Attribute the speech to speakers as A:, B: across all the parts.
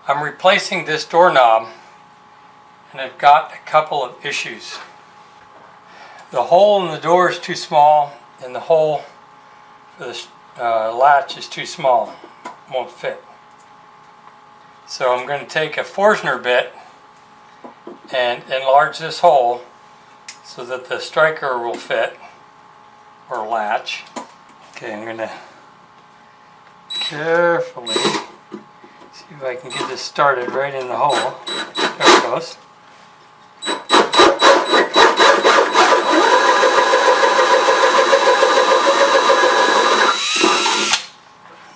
A: I'm replacing this doorknob and I've got a couple of issues. The hole in the door is too small and the hole for the latch is too small, won't fit. So I'm going to take a Forstner bit and enlarge this hole so that the striker will fit, or latch. Okay, I'm going to carefully see if I can get this started right in the hole. There it goes.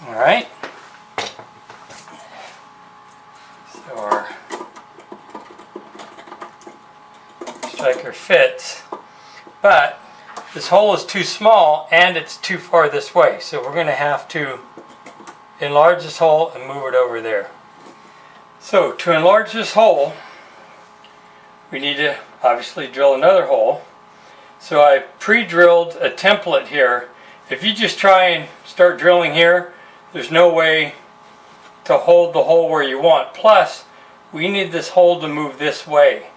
A: Alright. So our striker fits, but this hole is too small and it's too far this way, so we're going to have to enlarge this hole and move it over there. So to enlarge this hole, we need to obviously drill another hole. So I pre-drilled a template here. If you just try and start drilling here, there's no way to hold the hole where you want. Plus, we need this hole to move this way.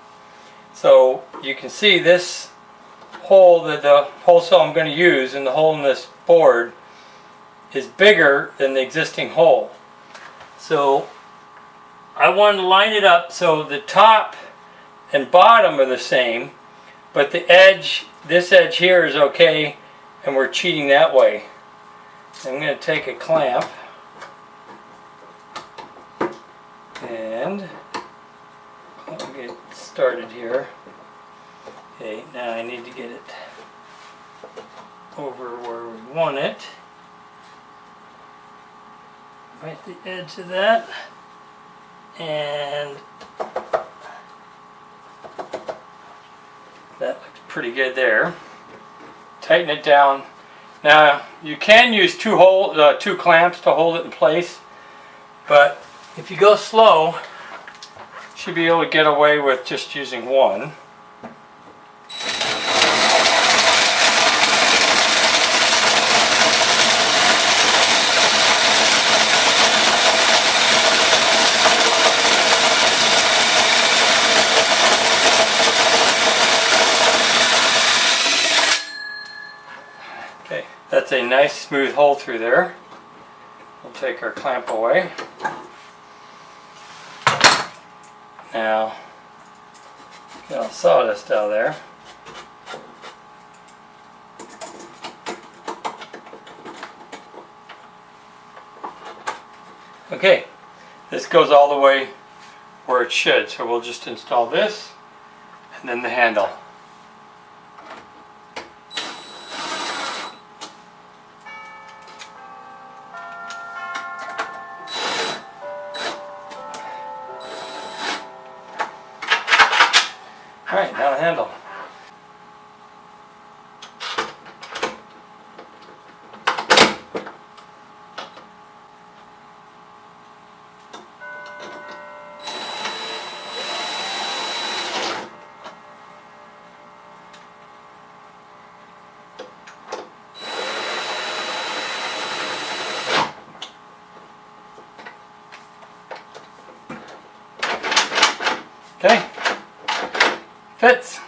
A: So you can see this hole, that the hole cell I'm going to use, and the hole in this board is bigger than the existing hole. So I want to line it up so the top and bottom are the same, but the edge, this edge here is okay, and we're cheating that way. I'm going to take a clamp and I'll get started here. Okay, now I need to get it over where we want it. Right at the edge of that. And that looks pretty good there. Tighten it down. Now you can use two clamps to hold it in place, but if you go slow, you should be able to get away with just using one. Okay, that's a nice smooth hole through there. We'll take our clamp away. Now, get all sawdust out of there. Okay, this goes all the way where it should, so we'll just install this and then the handle. Alright, now the handle. Okay, fits.